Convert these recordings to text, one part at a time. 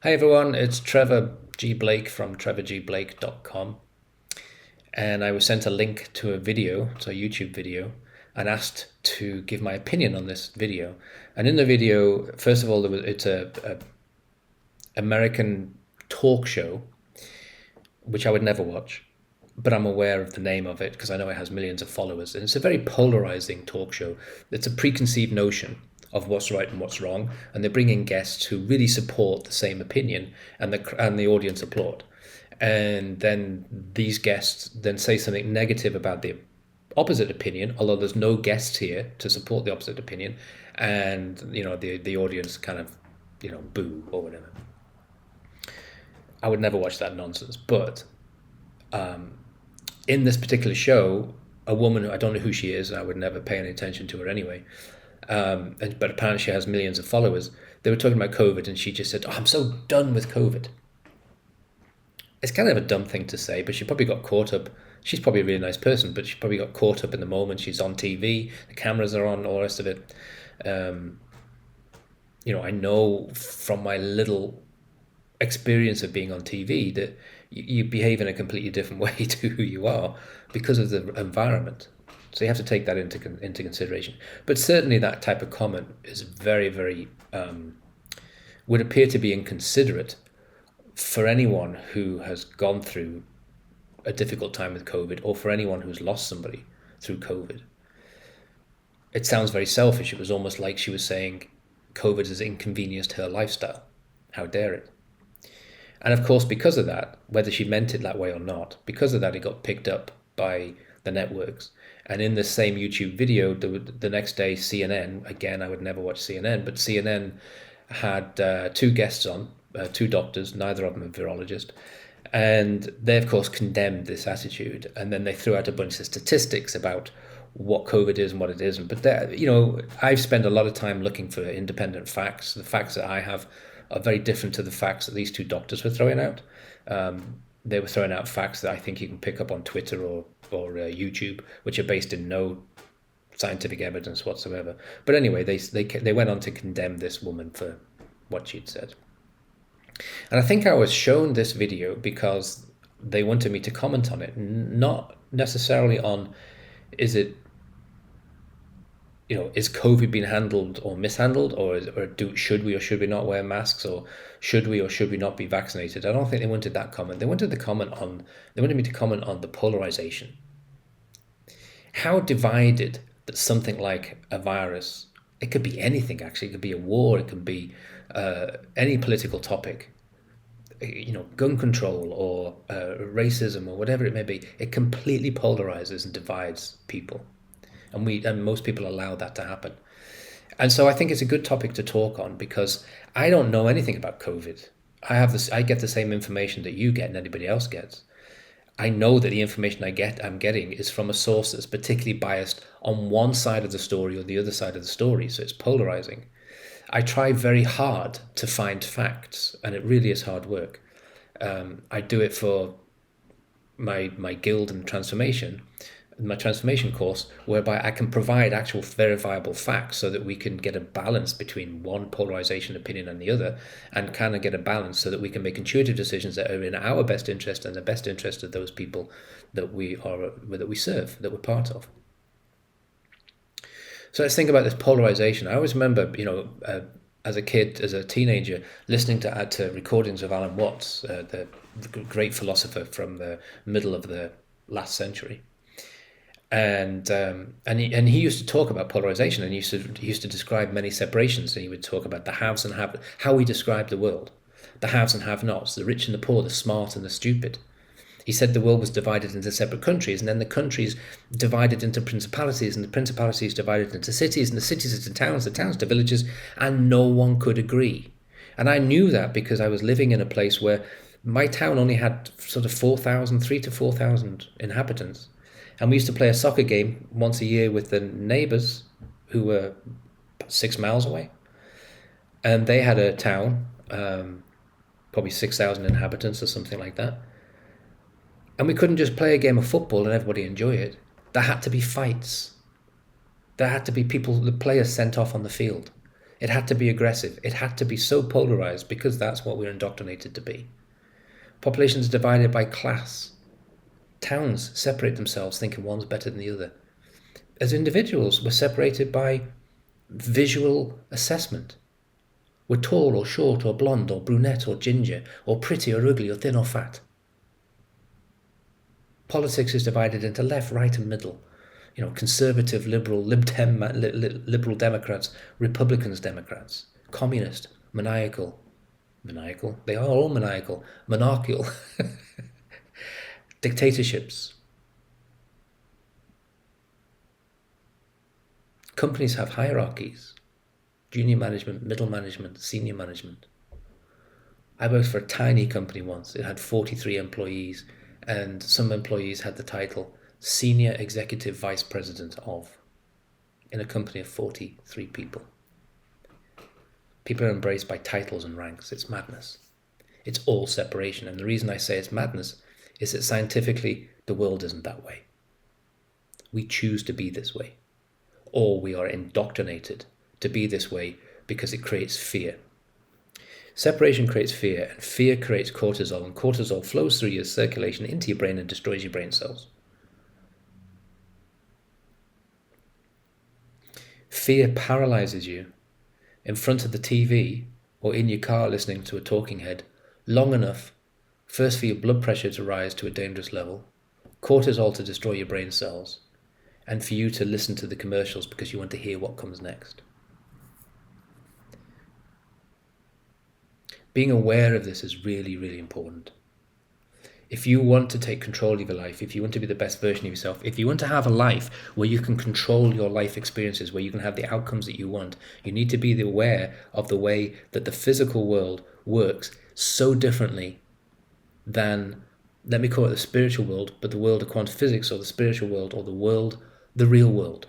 Hi everyone, it's Trevor G. Blake from trevorgblake.com. And I was sent a link to a video, it's a YouTube video, and asked to give my opinion on this video. And in the video, first of all, it's a American talk show, which I would never watch, but I'm aware of the name of it because I know it has millions of followers. And it's a very polarizing talk show. It's a preconceived notion of what's right and what's wrong, and they bring in guests who really support the same opinion, and the audience applaud. And then these guests then say something negative about the opposite opinion, although there's no guests here to support the opposite opinion, and the audience kind of boo or whatever. I would never watch that nonsense, but in this particular show, a woman, I don't know who she is, and I would never pay any attention to her anyway, but apparently she has millions of followers. They were talking about COVID, and she just said, "Oh, I'm so done with COVID." It's kind of a dumb thing to say, but she probably got caught up. She's probably a really nice person, but she probably got caught up in the moment. She's on TV, the cameras are on, all the rest of it. I know from my little experience of being on TV that you behave in a completely different way to who you are because of the environment. So you have to take that into consideration. But certainly that type of comment is very, very, would appear to be inconsiderate for anyone who has gone through a difficult time with COVID, or for anyone who's lost somebody through COVID. It sounds very selfish. It was almost like she was saying COVID has inconvenienced her lifestyle. How dare it? And of course, because of that, whether she meant it that way or not, because of that, it got picked up by the networks. And in the same YouTube video, the next day, CNN, again, I would never watch CNN, but CNN had two guests on, two doctors, neither of them a virologist. And they, of course, condemned this attitude. And then they threw out a bunch of statistics about what COVID is and what it isn't. But, I've spent a lot of time looking for independent facts. The facts that I have are very different to the facts that these two doctors were throwing out. They were throwing out facts that I think you can pick up on Twitter or YouTube, which are based in no scientific evidence whatsoever. But anyway, they went on to condemn this woman for what she'd said. And I think I was shown this video because they wanted me to comment on it, not necessarily on is COVID being handled or mishandled, or should we or should we not wear masks, or should we or should we not be vaccinated? I don't think they wanted that comment. They wanted me to comment on the polarization. How divided that something like a virus, it could be anything actually, it could be a war, it could be any political topic, gun control or racism or whatever it may be, it completely polarizes and divides people. And most people allow that to happen. And so I think it's a good topic to talk on because I don't know anything about COVID. I get the same information that you get and anybody else gets. I know that the information I'm getting is from a source that's particularly biased on one side of the story or the other side of the story, so it's polarizing. I try very hard to find facts, and it really is hard work. I do it for my guild and my transformation course, whereby I can provide actual verifiable facts so that we can get a balance between one polarization opinion and the other, and kind of get a balance so that we can make intuitive decisions that are in our best interest and the best interest of those people that we serve, that we're part of. So let's think about this polarization. I always remember, as a kid, as a teenager, listening to recordings of Alan Watts, the great philosopher from the middle of the last century. And he used to talk about polarization, and he used to describe many separations. And he would talk about the haves and have, how we describe the world, the haves and have-nots, the rich and the poor, the smart and the stupid. He said the world was divided into separate countries, and then the countries divided into principalities, and the principalities divided into cities, and the cities into towns, the towns to villages, and no one could agree. And I knew that because I was living in a place where my town only had sort of 3,000 to 4,000 inhabitants. And we used to play a soccer game once a year with the neighbours who were 6 miles away. And they had a town, probably 6,000 inhabitants or something like that. And we couldn't just play a game of football and everybody enjoy it. There had to be fights. There had to be the players sent off on the field. It had to be aggressive. It had to be so polarized because that's what we're indoctrinated to be. Populations divided by class. Towns separate themselves thinking one's better than the other. As individuals, we're separated by visual assessment. We're tall or short or blonde or brunette or ginger or pretty or ugly or thin or fat. Politics is divided into left, right and middle. Conservative, liberal, liberal Democrats, Republicans, Democrats, communist, maniacal. They are all maniacal. Monarchical. Dictatorships. Companies have hierarchies. Junior management, middle management, senior management. I worked for a tiny company once. It had 43 employees, and some employees had the title Senior Executive Vice President of, in a company of 43 people. People are embraced by titles and ranks. It's madness. It's all separation. And the reason I say it's madness is that scientifically the world isn't that way. We choose to be this way, or we are indoctrinated to be this way because it creates fear. Separation creates fear, and fear creates cortisol, and cortisol flows through your circulation into your brain and destroys your brain cells. Fear paralyzes you in front of the TV or in your car listening to a talking head long enough, first for your blood pressure to rise to a dangerous level, cortisol to destroy your brain cells, and for you to listen to the commercials because you want to hear what comes next. Being aware of this is really, really important. If you want to take control of your life, if you want to be the best version of yourself, if you want to have a life where you can control your life experiences, where you can have the outcomes that you want, you need to be aware of the way that the physical world works so differently than, let me call it the spiritual world, but the world of quantum physics, or the spiritual world, or the real world.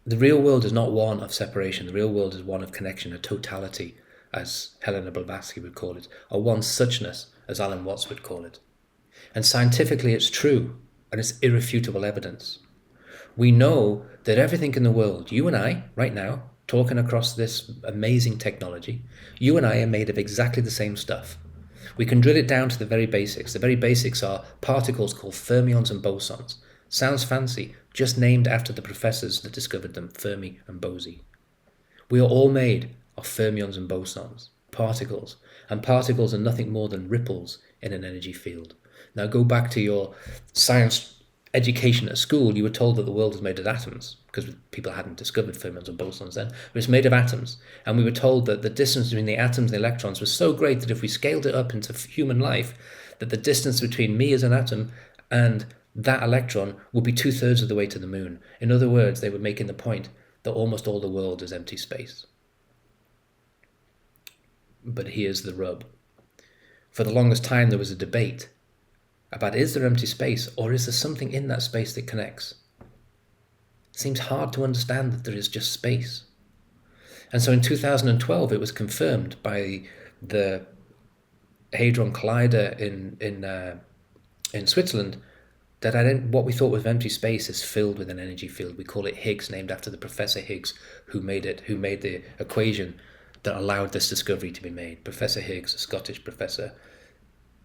The real world is not one of separation. The real world is one of connection, a totality, as Helena Blavatsky would call it, or one suchness, as Alan Watts would call it. And scientifically it's true, and it's irrefutable evidence. We know that everything in the world, you and I, right now, talking across this amazing technology, you and I are made of exactly the same stuff. We can drill it down to the very basics. The very basics are particles called fermions and bosons. Sounds fancy, just named after the professors that discovered them, Fermi and Bose. We are all made of fermions and bosons, particles, and particles are nothing more than ripples in an energy field. Now go back to your science education at school. You were told that the world was made of atoms, because people hadn't discovered fermions and bosons then. It was made of atoms, and we were told that the distance between the atoms and the electrons was so great that if we scaled it up into human life, that the distance between me as an atom and that electron would be 2/3 of the way to the moon. In other words, they were making the point that almost all the world is empty space. But here's the rub. For the longest time there was a debate about, is there empty space, or is there something in that space that connects? It seems hard to understand that there is just space. And so in 2012 it was confirmed by the Hadron Collider in Switzerland that what we thought was empty space is filled with an energy field. We call it Higgs, named after the Professor Higgs who made the equation that allowed this discovery to be made. Professor Higgs, a Scottish professor,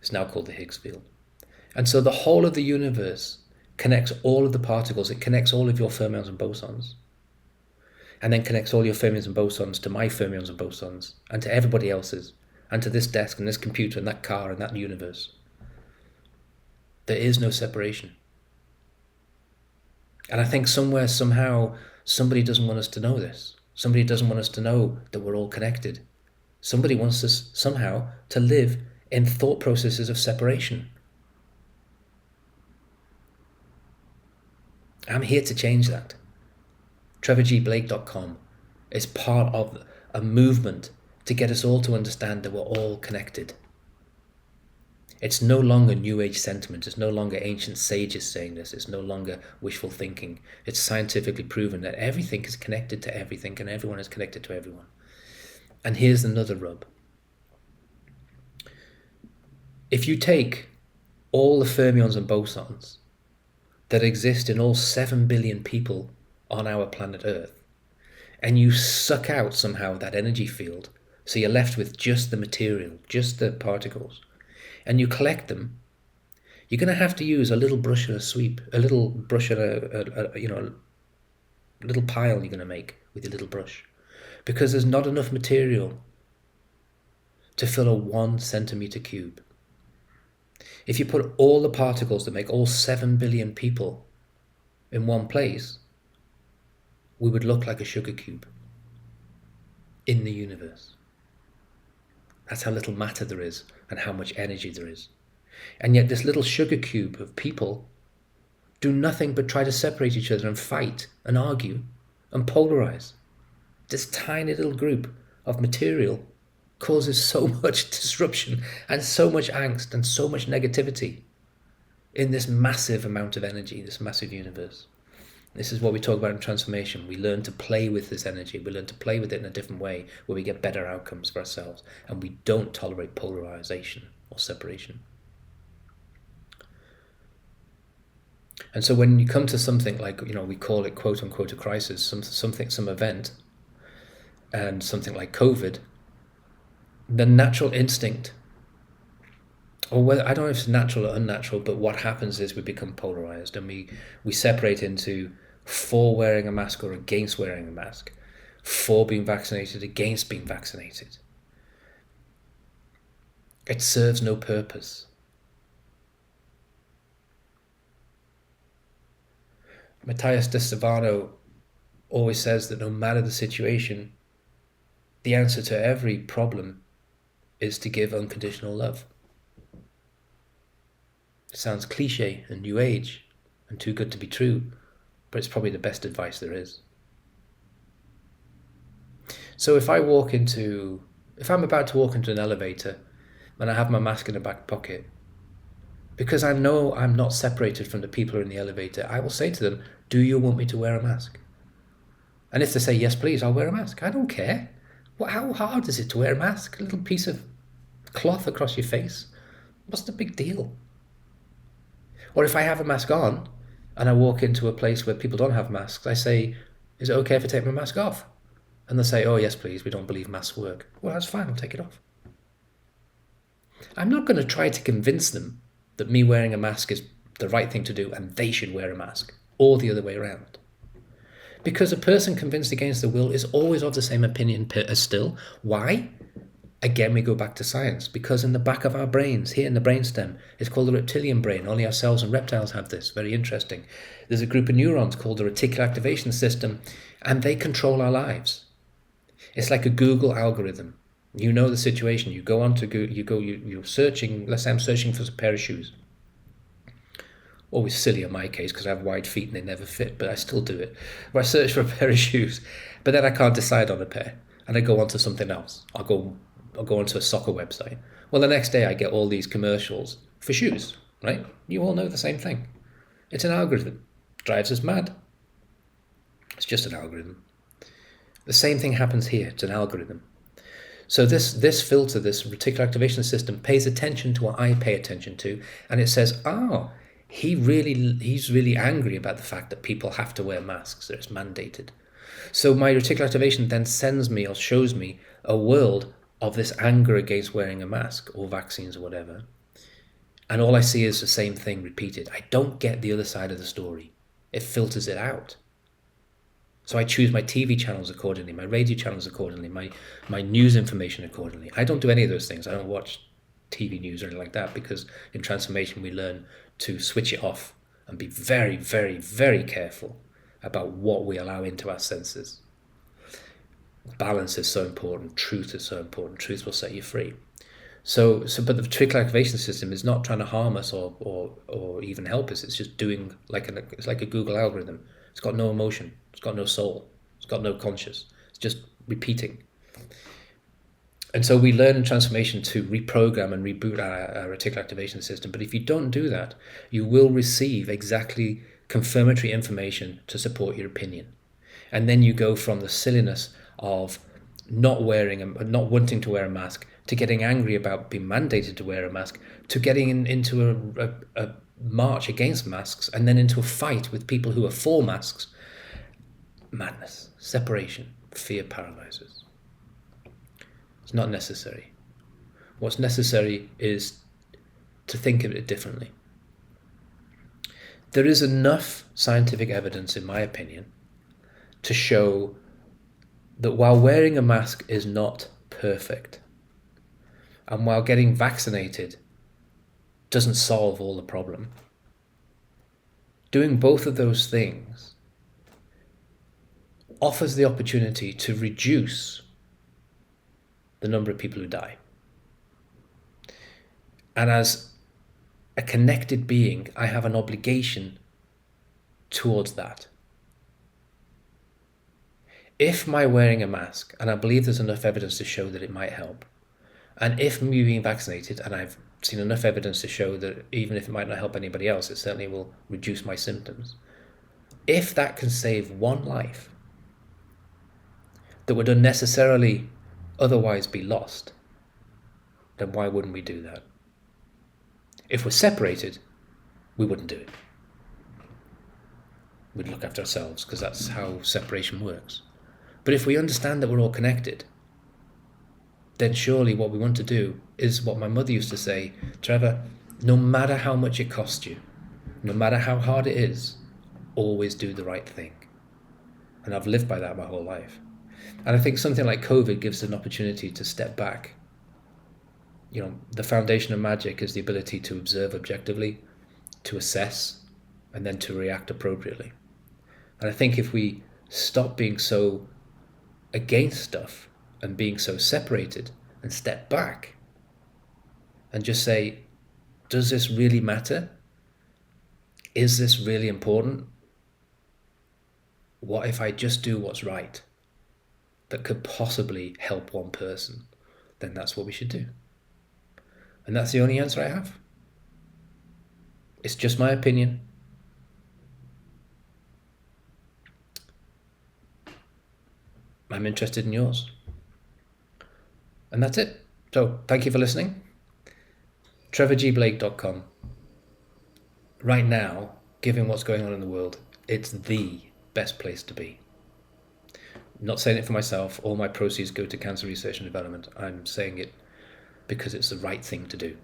is now called the Higgs Field. And so the whole of the universe connects all of the particles. It connects all of your fermions and bosons, and then connects all your fermions and bosons to my fermions and bosons, and to everybody else's, and to this desk and this computer and that car and that universe. There is no separation. And I think somewhere, somehow, somebody doesn't want us to know this. Somebody doesn't want us to know that we're all connected. Somebody wants us somehow to live in thought processes of separation. I'm here to change that. TrevorGBlake.com is part of a movement to get us all to understand that we're all connected. It's no longer New Age sentiment. It's no longer ancient sages saying this. It's no longer wishful thinking. It's scientifically proven that everything is connected to everything and everyone is connected to everyone. And here's another rub. If you take all the fermions and bosons that exist in all 7 billion people on our planet Earth, and you suck out somehow that energy field. So you're left with just the material, just the particles, and you collect them. You're going to have to use a little brush and a sweep, a little brush and a little pile you're going to make with your little brush, because there's not enough material to fill a 1 centimeter cube. If you put all the particles that make all 7 billion people in one place, we would look like a sugar cube in the universe. That's how little matter there is and how much energy there is. And yet this little sugar cube of people do nothing but try to separate each other and fight and argue and polarize. This tiny little group of material causes so much disruption and so much angst and so much negativity in this massive amount of energy, this massive universe. This is what we talk about in transformation. We learn to play with this energy. We learn to play with it in a different way where we get better outcomes for ourselves, and we don't tolerate polarization or separation. And so when you come to something like, we call it quote unquote a crisis, some event, and something like COVID, the natural instinct, or whether, I don't know if it's natural or unnatural, but what happens is we become polarized, and we separate into for wearing a mask or against wearing a mask, for being vaccinated, against being vaccinated. It serves no purpose. Matthias de Stefano always says that no matter the situation, the answer to every problem is to give unconditional love. It sounds cliche and new age and too good to be true, but it's probably the best advice there is. So if I'm about to walk into an elevator and I have my mask in the back pocket, because I know I'm not separated from the people who are in the elevator, I will say to them, do you want me to wear a mask? And if they say, yes, please, I'll wear a mask. I don't care. Well, how hard is it to wear a mask? A little piece of cloth across your face? What's the big deal? Or if I have a mask on and I walk into a place where people don't have masks, I say, is it okay if I take my mask off? And they'll say, oh, yes, please, we don't believe masks work. Well, that's fine, I'll take it off. I'm not going to try to convince them that me wearing a mask is the right thing to do and they should wear a mask, or the other way around. Because a person convinced against their will is always of the same opinion as still. Why? Again, we go back to science, because in the back of our brains, here in the brainstem, it's called the reptilian brain. Only ourselves and reptiles have this. Very interesting. There's a group of neurons called the reticular activation system, and they control our lives. It's like a Google algorithm. You know the situation. You go on to Google, you're searching. Let's say I'm searching for a pair of shoes. Always silly in my case because I have wide feet and they never fit, but I still do it. Where I search for a pair of shoes, but then I can't decide on a pair, and I go on to something else. I'll go onto a soccer website. Well, the next day I get all these commercials for shoes, right? You all know the same thing. It's an algorithm. It drives us mad. It's just an algorithm. The same thing happens here. It's an algorithm. So this filter, this reticular activation system, pays attention to what I pay attention to, and it says, he's really angry about the fact that people have to wear masks, that it's mandated. So my reticular activation then sends me or shows me a world of this anger against wearing a mask or vaccines or whatever. And all I see is the same thing repeated. I don't get the other side of the story. It filters it out. So I choose my TV channels accordingly, my radio channels accordingly, my news information accordingly. I don't do any of those things. I don't watch TV news or anything like that, because in transformation we learn to switch it off and be very, very, very careful about what we allow into our senses. Balance is so important. Truth is so important. Truth will set you free. So, but the reticular activation system is not trying to harm us or even help us. It's just doing it's like a Google algorithm. It's got no emotion. It's got no soul. It's got no conscious. It's just repeating. And so we learn in transformation to reprogram and reboot our reticular activation system. But if you don't do that, you will receive exactly confirmatory information to support your opinion. And then you go from the silliness of not wanting to wear a mask, to getting angry about being mandated to wear a mask, to getting into a march against masks, and then into a fight with people who are for masks. Madness, separation. Fear paralyzes. It's not necessary. What's necessary is to think of it differently. There is enough scientific evidence, in my opinion, to show that while wearing a mask is not perfect, and while getting vaccinated doesn't solve all the problem, doing both of those things offers the opportunity to reduce the number of people who die. And as a connected being, I have an obligation towards that. If my wearing a mask, and I believe there's enough evidence to show that it might help, and if me being vaccinated, and I've seen enough evidence to show that even if it might not help anybody else, it certainly will reduce my symptoms. If that can save one life that would unnecessarily otherwise be lost, then why wouldn't we do that? If we're separated, we wouldn't do it. We'd look after ourselves, because that's how separation works. But if we understand that we're all connected, then surely what we want to do is what my mother used to say, Trevor, no matter how much it costs you, no matter how hard it is, always do the right thing. And I've lived by that my whole life. And I think something like COVID gives an opportunity to step back. You know, the foundation of magic is the ability to observe objectively, to assess, and then to react appropriately. And I think if we stop being so against stuff and being so separated and step back and just say, does this really matter? Is this really important? What if I just do what's right that could possibly help one person? Then that's what we should do. And that's the only answer I have. It's just my opinion. I'm interested in yours. And that's it. So thank you for listening. TrevorGBlake.com. Right now, given what's going on in the world, it's the best place to be. I'm not saying it for myself. All my proceeds go to cancer research and development. I'm saying it because it's the right thing to do.